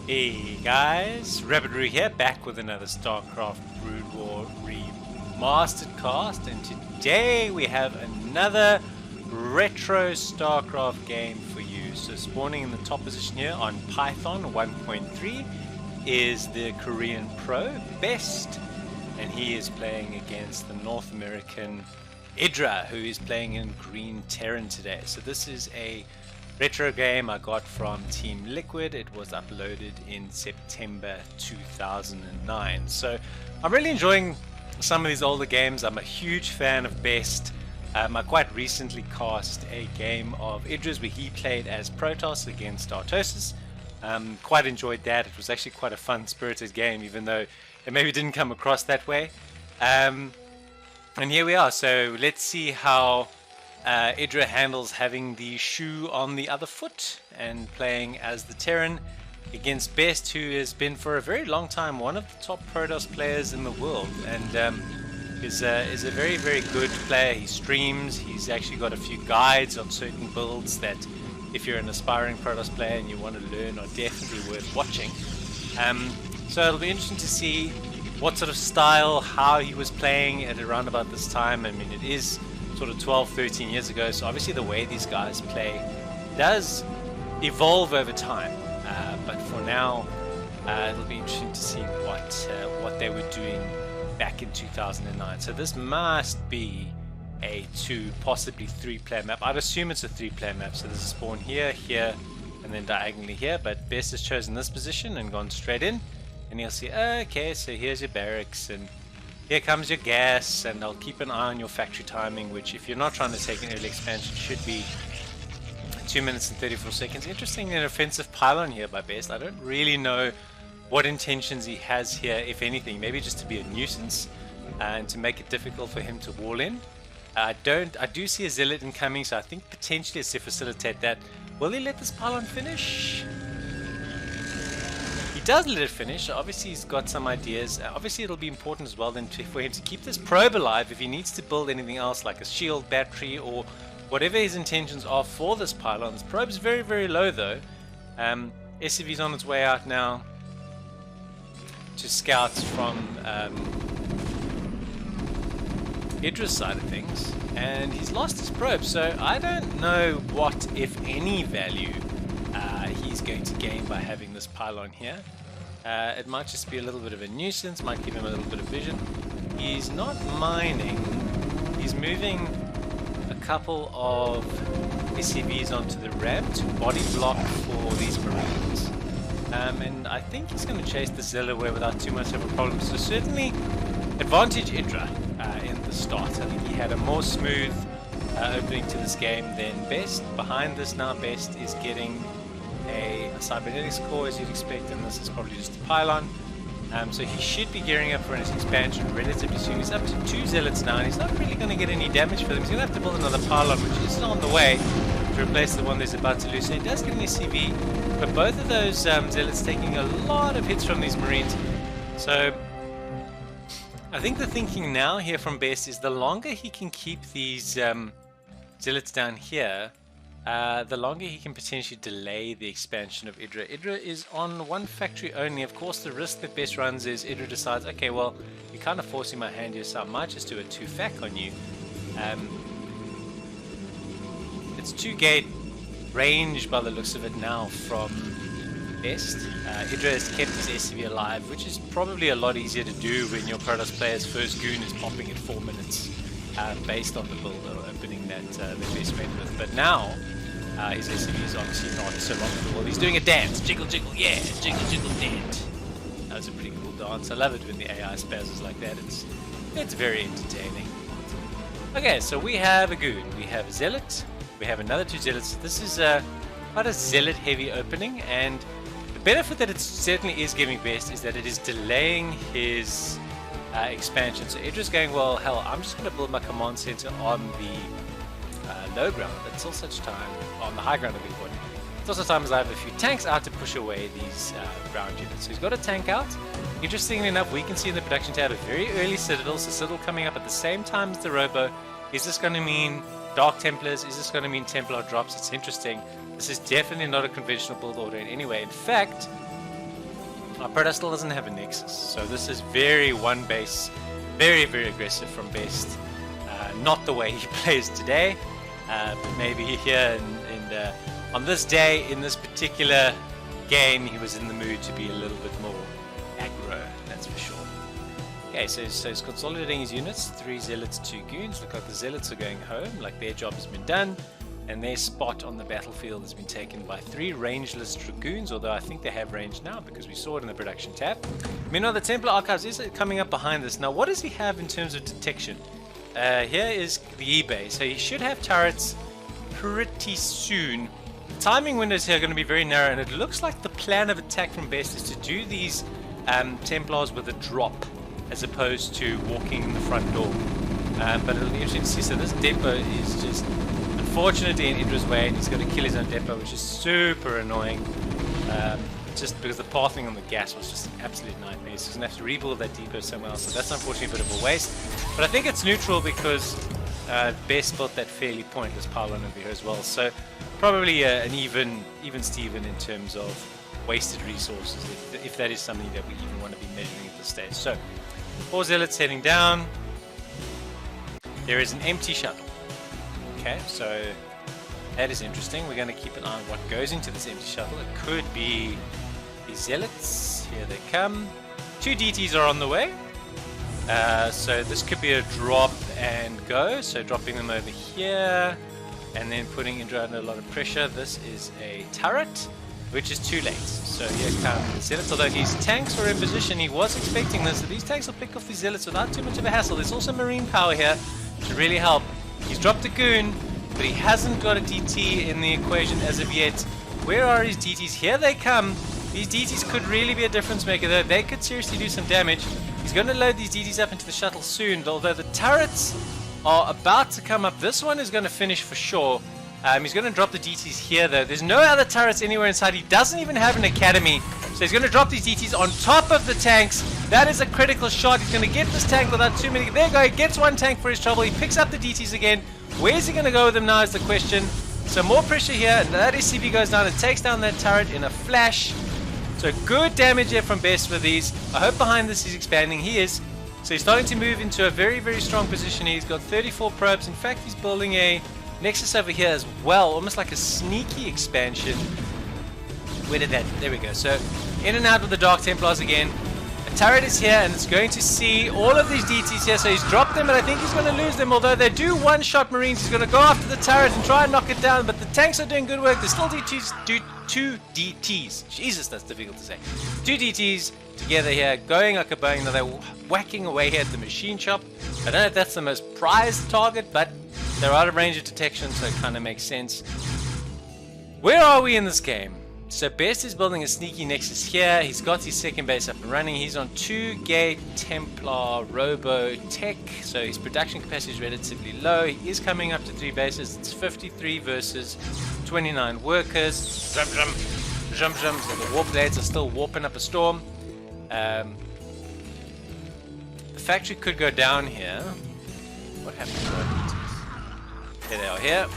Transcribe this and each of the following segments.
Hey guys, Rabbitru here, back with another Starcraft Broodwar Remastered cast, and today we have another retro Starcraft game for you. So spawning in the top position here on Python 1.3 is the Korean Pro Best, and he is playing against the North American Idra, who is playing in Green Terran today. So this is a retro game I got from Team Liquid. It was uploaded in September 2009. So I'm really enjoying some of these older games. I'm a huge fan of Best. I quite recently cast a game of Idra's where he played as Protoss against Protoss. Quite enjoyed that. It was actually quite a fun, spirited game, even though it maybe didn't come across that way. And here we are. So let's see how Idra handles having the shoe on the other foot and playing as the Terran against Best, who has been for a very long time one of the top Protoss players in the world, and is a very, very good player. He streams. He's actually got a few guides on certain builds that, if you're an aspiring Protoss player and you want to learn, are definitely worth watching. So it'll be interesting to see what sort of style, how he was playing at around about this time. I mean, it is sort of 12, 13 years ago, so obviously the way these guys play does evolve over time, but for now it'll be interesting to see what they were doing back in 2009. So this must be a 2, possibly 3-player map. I'd assume it's a 3-player map, so there's a spawn here, here, and then diagonally here, but Best has chosen this position and gone straight in, and you'll see, okay, so here's your barracks, and here comes your gas, and I'll keep an eye on your factory timing, which, if you're not trying to take an early expansion, should be 2 minutes and 34 seconds. Interesting, an offensive pylon here by Best. I don't really know what intentions he has here, if anything. Maybe just to be a nuisance and to make it difficult for him to wall in. I do see a zealot incoming, so I think potentially it's to facilitate that. Will he let this pylon finish? He does let it finish. Obviously he's got some ideas. Obviously it'll be important as well then for him to keep this probe alive if he needs to build anything else like a shield battery or whatever his intentions are for this pylon. This probe's very, very low though. SCV's on its way out now to scout from Idra's side of things, and he's lost his probe, so I don't know what, if any, value he's going to gain by having this pylon here. It might just be a little bit of a nuisance, might give him a little bit of vision. He's not mining, he's moving a couple of SCVs onto the ramp to body block for these Marines. And I think he's going to chase the Zilla away without too much of a problem. So certainly advantage Idra in the start. I think he had a more smooth opening to this game than Best. Behind this now, Best is getting a cybernetics core, as you'd expect, and this is probably just a pylon. So he should be gearing up for his expansion relatively soon. He's up to 2 zealots now, and he's not really going to get any damage for them. He's going to have to build another pylon, which is on the way to replace the one that's about to lose. So he does get an SCV, but both of those zealots taking a lot of hits from these Marines. So I think the thinking now here from Best is the longer he can keep these zealots down here, the longer he can potentially delay the expansion of Idra. Idra is on 1 factory only. Of course, the risk that Best runs is Idra decides, okay, well, you're kind of forcing my hand here, so I might just do a 2-fac on you. It's 2-gate range by the looks of it now from Best. Idra has kept his SCV alive, which is probably a lot easier to do when your Protoss player's first goon is popping at 4 minutes, based on the build or opening that Best went with. But now, his SCV is obviously not so long at all. He's doing a dance. Jiggle, jiggle, yeah. Jiggle, jiggle, dance. That was a pretty cool dance. I love it when the AI spazzes like that. It's very entertaining. Okay, so we have a goon. We have a zealot. We have another 2 zealots. This is quite a zealot-heavy opening, and the benefit that it certainly is giving Best is that it is delaying his expansion. So Idra's going, well, hell, I'm just going to build my command center on the low ground until such time, on the high ground of the board, until such time as I have a few tanks out to push away these ground units. So he's got a tank out. Interestingly enough, we can see in the production tab a very early Citadel, so Citadel coming up at the same time as the Robo. Is this going to mean Dark Templars? Is this going to mean Templar drops? It's interesting. This is definitely not a conventional build order in any way. In fact, Our Protoss still doesn't have a Nexus, so this is very one base, very aggressive from Best. Not the way he plays today, but maybe here on this day, in this particular game, he was in the mood to be a little bit more aggro, that's for sure. Okay, so he's consolidating his units, 3 Zealots, 2 Goons. Look like the Zealots are going home, like their job has been done. And their spot on the battlefield has been taken by 3 rangeless Dragoons, although I think they have range now because we saw it in the production tab. Meanwhile, the Templar Archives is coming up behind this. Now, what does he have in terms of detection? Here is the eBay, so he should have turrets pretty soon. The timing windows here are going to be very narrow, and it looks like the plan of attack from Best is to do these Templars with a drop as opposed to walking in the front door. But it'll be interesting to see. So this depot is just unfortunately in Idra's way, and he's going to kill his own depot, which is super annoying. Just because the pathing on the gas was just an absolute nightmare. He's going to have to rebuild that depot somewhere else, so that's unfortunately a bit of a waste. But I think it's neutral because Best built that fairly pointless pylon over here as well. So probably an even Steven in terms of wasted resources, if that is something that we even want to be measuring at this stage. So 4 Zealots heading down. There is an empty shuttle. Okay, so that is interesting. We're going to keep an eye on what goes into this empty shuttle. It could be the Zealots. Here they come. 2 DTs are on the way. So this could be a drop and go. So dropping them over here and then putting Idra under a lot of pressure. This is a turret, which is too late. So here come the Zealots. Although his tanks were in position, he was expecting this. So these tanks will pick off the Zealots without too much of a hassle. There's also marine power here to really help. He's dropped a Goon, but he hasn't got a DT in the equation as of yet. Where are his DTs? Here they come. These DTs could really be a difference maker, though. They could seriously do some damage. He's going to load these DTs up into the shuttle soon, although the turrets are about to come up. This one is going to finish for sure. He's going to drop the DTs here, though. There's no other turrets anywhere inside. He doesn't even have an academy. So he's going to drop these DTs on top of the tanks. That is a critical shot. He's going to get this tank without too many. There you go. He gets 1 tank for his trouble. He picks up the DTs again. Where's he going to go with them now is the question. So more pressure here. That SCV goes down and takes down that turret in a flash. So good damage here from Best with these. I hope behind this he's expanding. He is. So he's starting to move into a very strong position. He's got 34 probes. In fact, he's building a Nexus over here as well. Almost like a sneaky expansion. Where did that? There we go. So in and out with the Dark Templars again. A turret is here and it's going to see all of these DTs here. So he's dropped them, but I think he's going to lose them. Although they do one-shot Marines, he's going to go after the turret and try and knock it down. But the tanks are doing good work. There's still two DTs. Jesus, that's difficult to say. 2 DTs together here, going like a Boeing. Now they're whacking away here at the machine shop. I don't know if that's the most prized target, but they're out of range of detection, so it kind of makes sense. Where are we in this game? So Best is building a sneaky Nexus here. He's got his second base up and running. He's on 2-gate Templar Robo Tech, so his production capacity is relatively low. He is coming up to 3 bases. It's 53 versus 29 workers. So the warp blades are still warping up a storm. The factory could go down here. What happened to our DTs? Here they are here.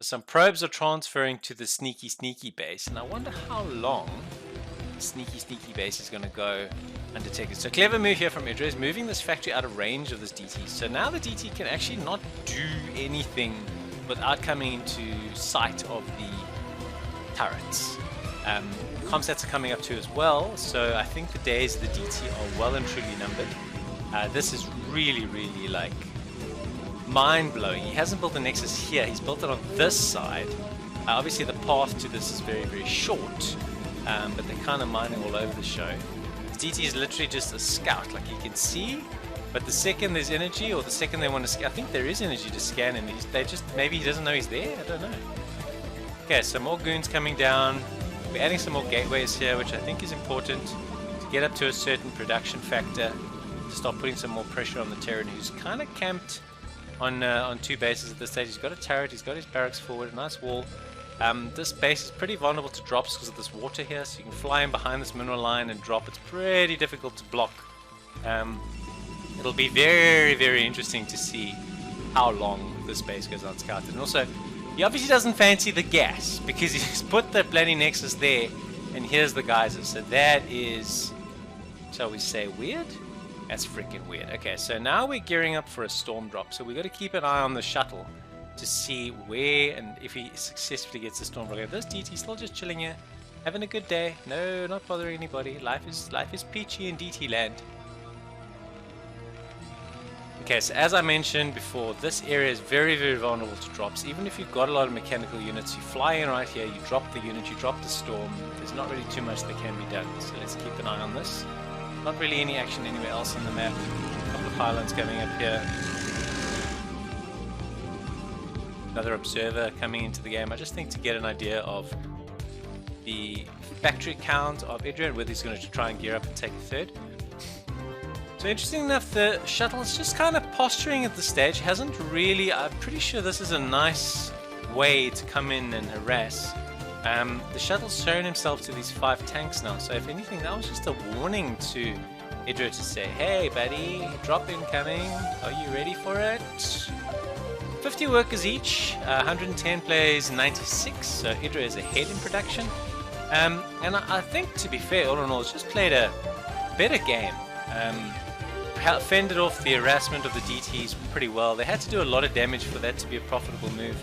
Some probes are transferring to the sneaky base, and I wonder how long the sneaky base is going to go undetected. So clever move here from Idra is moving this factory out of range of this DT. So now the DT can actually not do anything without coming into sight of the turrets. Comsats are coming up too as well, so I think the days of the DT are well and truly numbered. This is really like mind-blowing. He hasn't built the Nexus here, he's built it on this side. Obviously the path to this is very short, but they're kind of mining all over the show. The DT is literally just a scout, like you can see, but the second there's energy, or the second they want to scan, I think there is energy to scan him. Maybe he doesn't know he's there, I don't know. Okay, so more goons coming down. We're adding some more gateways here, which I think is important to get up to a certain production factor, to start putting some more pressure on the Terran, who's kind of camped on 2 bases at this stage. He's got a turret, he's got his barracks forward, a nice wall. This base is pretty vulnerable to drops because of this water here, so you can fly in behind this mineral line and drop. It's pretty difficult to block. It'll be very interesting to see how long this base goes unscouted. And also, He obviously doesn't fancy the gas because he's put the bloody Nexus there, and here's the geyser. So that is, shall we say, weird? That's freaking weird. Okay, so now we're gearing up for a storm drop. So we got to keep an eye on the shuttle to see where and if he successfully gets the storm drop. This DT still just chilling here, having a good day. No, not bothering anybody. Life is peachy in DT land. Okay, so as I mentioned before, this area is very, very vulnerable to drops. Even if you've got a lot of mechanical units, you fly in right here, you drop the unit, you drop the storm. There's not really too much that can be done. So let's keep an eye on this. Not really any action anywhere else on the map. A couple of pylons coming up here. Another observer coming into the game. I just think to get an idea of the factory count of Idra and whether he's going to try and gear up and take a third. So interesting enough, the shuttle is just kind of posturing at this stage. Hasn't really, I'm pretty sure this is a nice way to come in and harass. The shuttle's shown himself to these 5 tanks now. So if anything, that was just a warning to Idra to say, hey buddy, drop incoming. Are you ready for it? 50 workers each, 110 plays 96. So Idra is ahead in production. And I think, to be fair, all in all, it's just played a better game. Fended off the harassment of the DTs pretty well. They had to do a lot of damage for that to be a profitable move.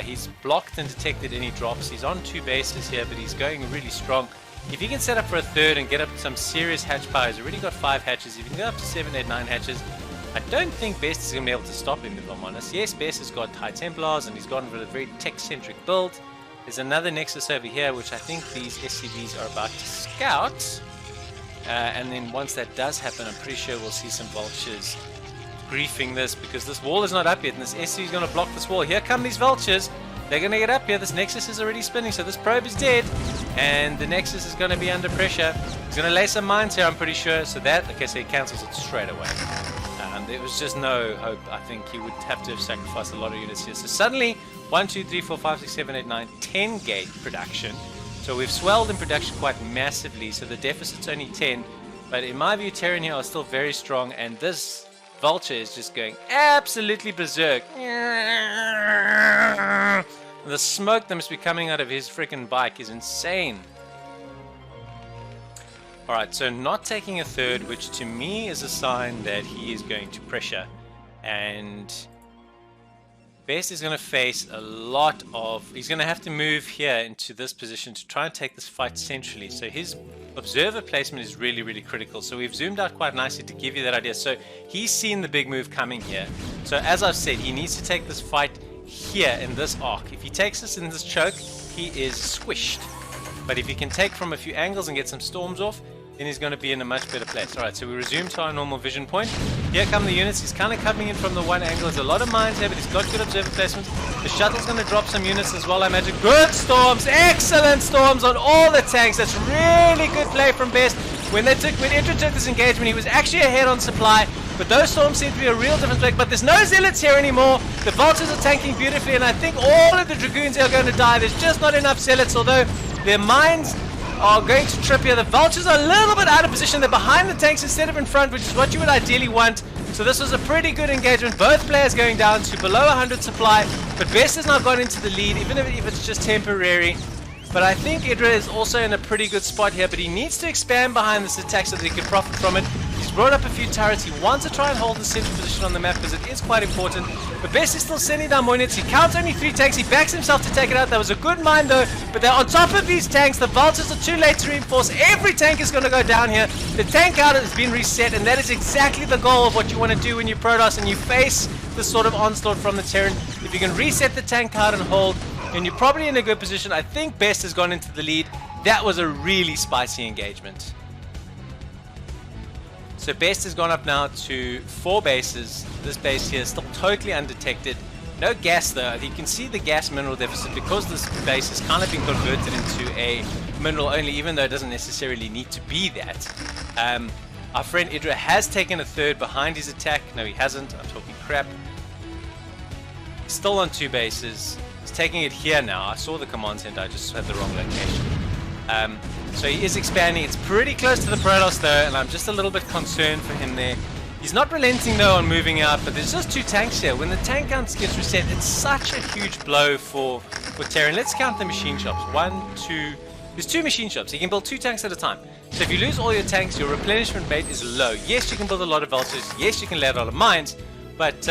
He's blocked and detected any drops. He's on 2 bases here, but he's going really strong. If you can set up for a third and get up some serious hatch power, he's already got 5 hatches. If you can go up to 7, 8, 9 hatches, I don't think Best is going to be able to stop him, if I'm honest. Yes, Best has got high Templars and he's gone with a very tech-centric build. There's another Nexus over here, which I think these SCVs are about to scout. And then once that does happen, I'm pretty sure we'll see some vultures griefing this, because this wall is not up yet and this SC is going to block this wall. Here come these vultures. They're going to get up here. This Nexus is already spinning, so this probe is dead and the Nexus is going to be under pressure. He's going to lay some mines here, I'm pretty sure. So that, okay, so he cancels it straight away. There was just no hope. I think he would have to have sacrificed a lot of units here. So suddenly 1, 2, 3, 4, 5, 6, 7, 8, 9, 10 gate production. So we've swelled in production quite massively, so the deficit's only 10. But in my view, Terran here are still very strong, and this Vulture is just going absolutely berserk. The smoke that must be coming out of his freaking bike is insane. Alright, so not taking a third, which to me is a sign that he is going to pressure. And Best is going to face a lot of... He's going to have to move here into this position to try and take this fight centrally. So his observer placement is really, really critical. So we've zoomed out quite nicely to give you that idea. So he's seen the big move coming here. So as I've said, he needs to take this fight here in this arc. If he takes this in this choke, he is squished. But if he can take from a few angles and get some storms off, then he's going to be in a much better place. Alright, so we resume to our normal vision point. Here come the units. He's kind of coming in from the one angle. There's a lot of mines here, but he's got good observer placement. The shuttle's going to drop some units as well, I imagine. Good storms! Excellent storms on all the tanks. That's really good play from Best. When Idra took this engagement, he was actually ahead on supply, but those storms seem to be a real difference maker. But there's no zealots here anymore. The vultures are tanking beautifully, and I think all of the dragoons here are going to die. There's just not enough zealots, although their mines are going to trip here. The vultures are a little bit out of position. They're behind the tanks instead of in front, which is what you would ideally want. So this was a pretty good engagement. Both players going down to below 100 supply, but Best has now got into the lead, even if it's just temporary. But I think Idra is also in a pretty good spot here, but he needs to expand behind this attack so that he can profit from it. He's brought up a few turrets. He wants to try and hold the central position on the map because it is quite important. But Best is still sending down more units. He counts only 3 tanks. He backs himself to take it out. That was a good mine though. But they're on top of these tanks. The vultures are too late to reinforce. Every tank is going to go down here. The tank counter has been reset, and that is exactly the goal of what you want to do when you Protoss and you face this sort of onslaught from the Terran. If you can reset the tank count and hold, and you're probably in a good position. I think Best has gone into the lead. That was a really spicy engagement. So Best has gone up now to 4 bases. This base here is still totally undetected. No gas though. You can see the gas mineral deficit because this base has kind of been converted into a mineral only, even though it doesn't necessarily need to be that. Our friend Idra has taken a third behind his attack. No, he hasn't. I'm talking crap. Still on 2 bases. He's taking it here now. I saw the command center, I just had the wrong location. So he is expanding. It's pretty close to the Protoss though, and I'm just a little bit concerned for him there. He's not relenting though on moving out, but there's just 2 tanks here. When the tank count gets reset, it's such a huge blow for Terran. Let's count the machine shops. 1, 2. There's 2 machine shops. You can build 2 tanks at a time. So if you lose all your tanks, your replenishment rate is low. Yes, you can build a lot of vultures. Yes, you can lay a lot of mines, but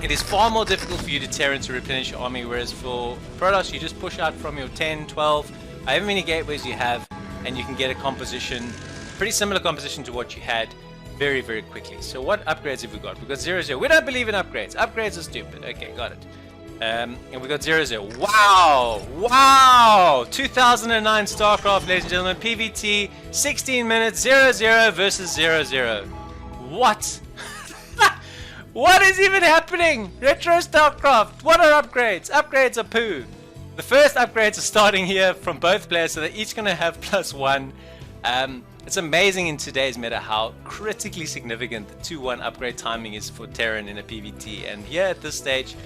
it is far more difficult for you to Terran to replenish your army, whereas for Protoss, you just push out from your 10, 12, however many gateways you have, and you can get a composition, pretty similar composition to what you had, very, very quickly. So what upgrades have we got? We've got 0-0. We don't believe in upgrades. Upgrades are stupid. Okay, got it. And we got 0-0. Wow! Wow! 2009 Starcraft, ladies and gentlemen. PVT, 16 minutes, 0-0 versus 0-0. What? What is even happening? Retro Starcraft. What are upgrades? Upgrades are poo. The first upgrades are starting here from both players, so they're each going to have +1. It's amazing in today's meta how critically significant the 2-1 upgrade timing is for Terran in a PvT. And here at this stage,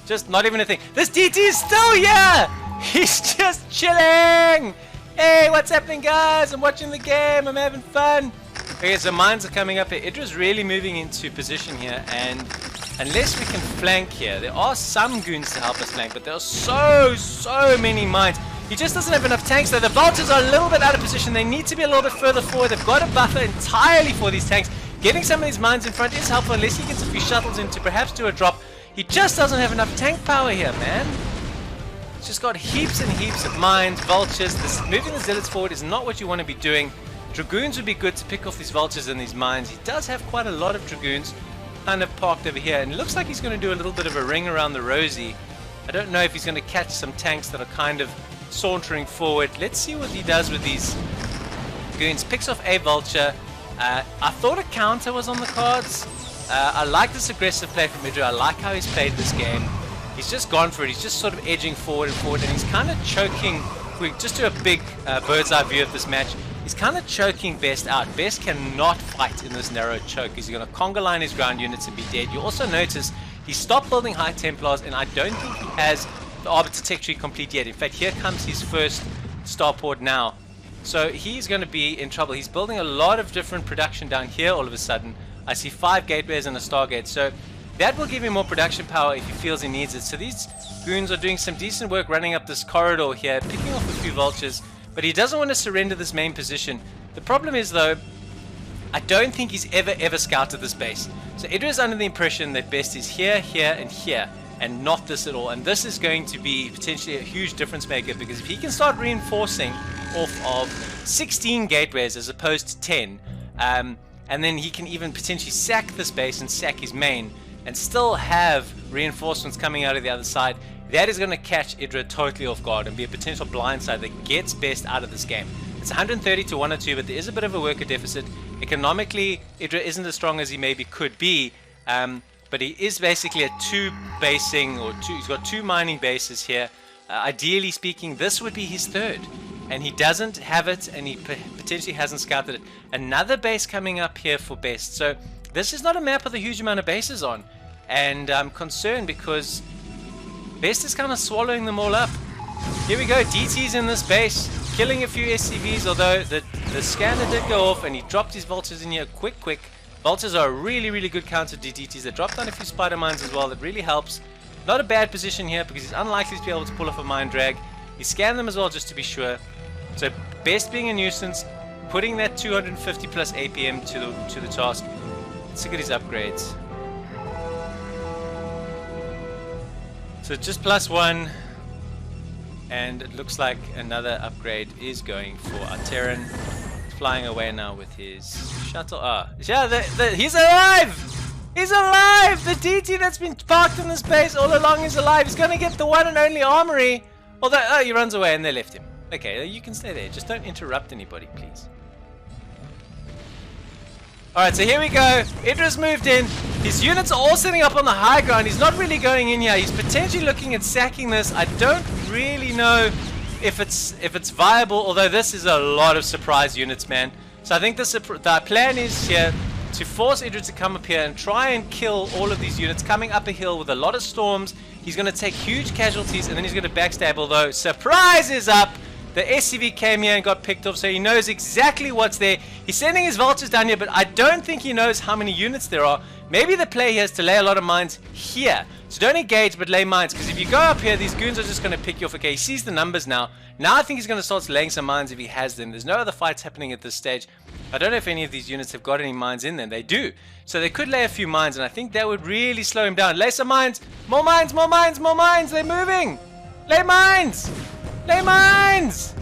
just not even a thing. This DT is still here! He's just chilling! Hey, what's happening, guys? I'm watching the game. I'm having fun. Okay, so mines are coming up here. Idra's really moving into position here, and unless we can flank here, there are some goons to help us flank, but there are so many mines. He just doesn't have enough tanks, though. The vultures are a little bit out of position. They need to be a little bit further forward. They've got a buffer entirely for these tanks. Getting some of these mines in front is helpful, unless he gets a few shuttles in to perhaps do a drop. He just doesn't have enough tank power here, man. He's just got heaps and heaps of mines, vultures. Moving the zealots forward is not what you want to be doing. Dragoons would be good to pick off these vultures and these mines. He does have quite a lot of dragoons kind of parked over here, and it looks like he's going to do a little bit of a ring around the rosy. I don't know if he's going to catch some tanks that are kind of sauntering forward. Let's see what he does with these goons. Picks off a vulture. I thought a counter was on the cards. I like this aggressive play from Idra. I like how he's played this game. He's just gone for it. He's just sort of edging forward and forward, and he's kind of choking. We just do a big bird's eye view of this match. He's kind of choking Best out. Best cannot fight in this narrow choke. He's going to conga line his ground units and be dead. You also notice he stopped building high Templars, and I don't think he has the Arbiter Tech Tree complete yet. In fact, here comes his first starport now. So he's going to be in trouble. He's building a lot of different production down here all of a sudden. I see 5 gateways and a Stargate. So that will give him more production power if he feels he needs it. So these goons are doing some decent work running up this corridor here, picking off a few vultures. But he doesn't want to surrender this main position. The problem is, though, I don't think he's ever scouted this base. So Idra is under the impression that Best is here, here, and here, and not this at all. And this is going to be potentially a huge difference maker, because if he can start reinforcing off of 16 gateways as opposed to 10, and then he can even potentially sack this base and sack his main, and still have reinforcements coming out of the other side, that is going to catch Idra totally off guard and be a potential blindside that gets Best out of this game. It's 130 to 102, but there is a bit of a worker deficit. Economically, Idra isn't as strong as he maybe could be, but he is basically at 2 basing, or he's got 2 mining bases here. Ideally speaking, this would be his 3rd, and he doesn't have it, and he potentially hasn't scouted it. Another base coming up here for Best. So this is not a map with a huge amount of bases on, and I'm concerned because Best is kind of swallowing them all up. Here we go, DT's in this base, killing a few SCVs, although the scanner did go off and he dropped his vultures in here quick. Vultures are a really good counter to DTs. They dropped down a few spider mines as well, that really helps. Not a bad position here because he's unlikely to be able to pull off a mine drag. He scanned them as well just to be sure. So Best being a nuisance, putting that 250 plus APM to the task. Let's look at his upgrades. So just +1, and it looks like another upgrade is going for our Terran. He's flying away now with his shuttle. Yeah, he's alive! He's alive! The DT that's been parked in this base all along is alive. He's gonna get the one and only armory. Although, he runs away and they left him. Okay, you can stay there. Just don't interrupt anybody, please. Alright, so here we go. Idra's moved in. His units are all setting up on the high ground. He's not really going in here. He's potentially looking at sacking this. I don't really know if it's viable, although this is a lot of surprise units, man. So I think the plan is here to force Idra to come up here and try and kill all of these units coming up a hill with a lot of storms. He's going to take huge casualties, and then he's going to backstab, although surprise is up. The SCV came here and got picked off, so he knows exactly what's there. He's sending his vultures down here, but I don't think he knows how many units there are. Maybe the play here is to lay a lot of mines here. So don't engage, but lay mines, because if you go up here, these goons are just going to pick you off. Okay, he sees the numbers now. Now I think he's going to start laying some mines if he has them. There's no other fights happening at this stage. I don't know if any of these units have got any mines in them. They do. So they could lay a few mines, and I think that would really slow him down. Lay some mines. More mines, more mines, more mines. They're moving. Lay mines. Lay mines.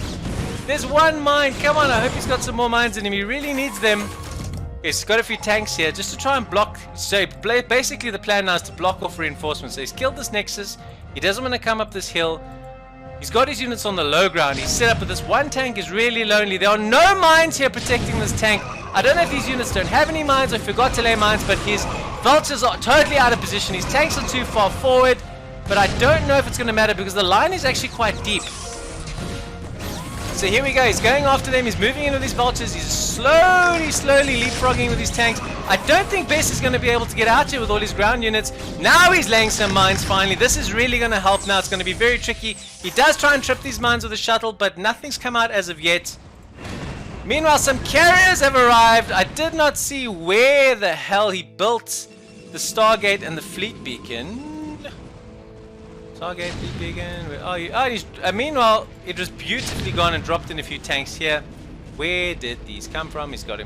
There's one mine. Come on, I hope he's got some more mines in him. He really needs them. Okay, he's got a few tanks here just to try and block. So basically the plan now is to block off reinforcements. So he's killed this nexus. He doesn't want to come up this hill. He's got his units on the low ground. He's set up with this one tank. Is really lonely. There are no mines here protecting this tank. I don't know if these units don't have any mines or forgot to lay mines, but his vultures are totally out of position. His tanks are too far forward, but I don't know if it's going to matter because the line is actually quite deep. So here we go, he's going after them, he's moving in with his vultures, he's slowly leapfrogging with his tanks. I don't think Best is going to be able to get out here with all his ground units. Now he's laying some mines finally. This is really going to help now. It's going to be very tricky. He does try and trip these mines with a shuttle, but nothing's come out as of yet. Meanwhile, some carriers have arrived. I did not see where the hell he built the Stargate and the fleet beacon. Stargate, fleet beacon, where are you? Oh, meanwhile, it was beautifully gone and dropped in a few tanks here. Where did these come from? He's got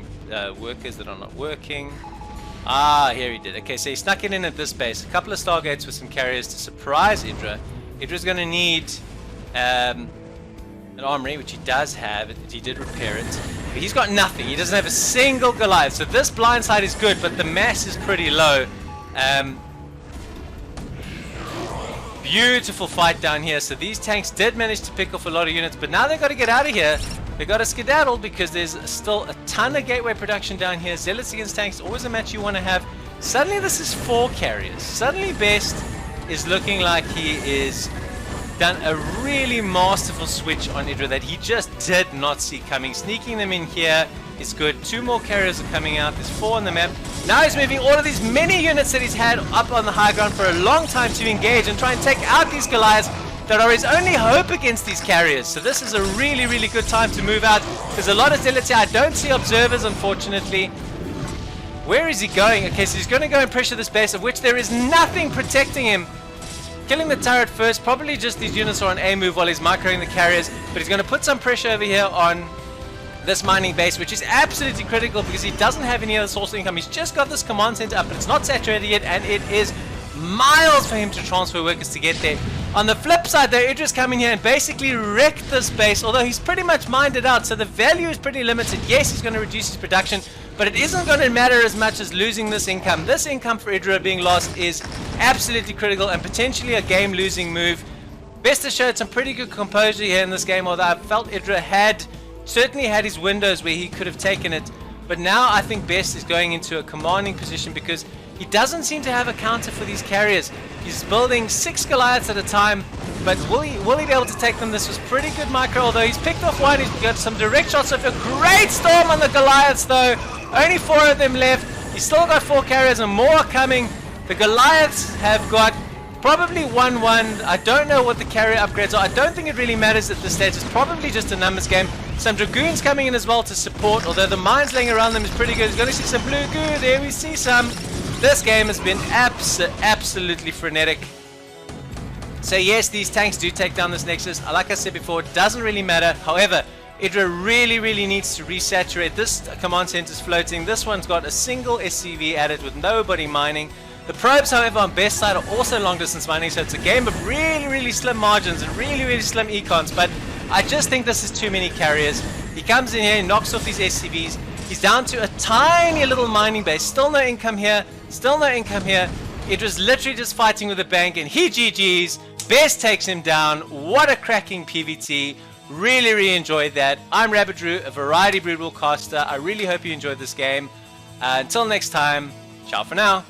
workers that are not working. Ah, here he did. Okay, so he snuck it in at this base. A couple of Stargates with some carriers to surprise Idra. Idra's going to need an armory, which he does have. He did repair it. But he's got nothing. He doesn't have a single Goliath. So this blind side is good, but the mass is pretty low. Beautiful fight down here. So these tanks did manage to pick off a lot of units, but now they've got to get out of here. They've got to skedaddle because there's still a ton of gateway production down here. Zealots against tanks, always a match you want to have. Suddenly this is 4 carriers. Suddenly Best is looking like he is done a really masterful switch on Idra that he just did not see coming. Sneaking them in here is good. 2 more carriers are coming out. There's 4 on the map. Now he's moving all of these mini units that he's had up on the high ground for a long time to engage and try and take out these Goliaths that are his only hope against these carriers. So this is a really, really good time to move out. There's a lot of zealots here. I don't see observers, unfortunately. Where is he going? Okay, so he's going to go and pressure this base, of which there is nothing protecting him. Killing the turret first. Probably just these units are on A move while he's microing the carriers. But he's going to put some pressure over here on this mining base, which is absolutely critical because he doesn't have any other source of income. He's just got this command center up, but it's not saturated yet, and it is miles for him to transfer workers to get there. On the flip side though, Idra's come in here and basically wrecked this base, although he's pretty much mined it out, so the value is pretty limited. Yes, he's going to reduce his production, but it isn't going to matter as much as losing this income. This income for Idra being lost is absolutely critical and potentially a game-losing move. Best has showed some pretty good composure here in this game, although I felt Idra certainly had his windows where he could have taken it. But now I think Best is going into a commanding position because he doesn't seem to have a counter for these carriers. He's building 6 Goliaths at a time, but will he be able to take them? This was pretty good micro, although he's picked off one. He's got some direct shots of a great storm on the Goliaths though. Only 4 of them left. He's still got 4 carriers and more are coming. The Goliaths have got probably 1-1. I don't know what the carrier upgrades are. I don't think it really matters at this stage. It's probably just a numbers game. Some Dragoons coming in as well to support, although the mines laying around them is pretty good. He's going to see some blue goo. There we see some. This game has been absolutely frenetic. So yes, these tanks do take down this Nexus. Like I said before, it doesn't really matter. However, Idra really needs to resaturate. This command center is floating. This one's got a single SCV added with nobody mining. The probes, however, on Best side are also long distance mining, so it's a game of really slim margins and really slim econs. But I just think this is too many carriers. He comes in here and knocks off these SCVs. He's down to a tiny little mining base. Still no income here. Still no income here. It was literally just fighting with a bank, and he GG's. Best takes him down. What a cracking PvT. Really enjoyed that. I'm Rabbit Drew, a variety Broodwar caster. I really hope you enjoyed this game. Until next time, ciao for now.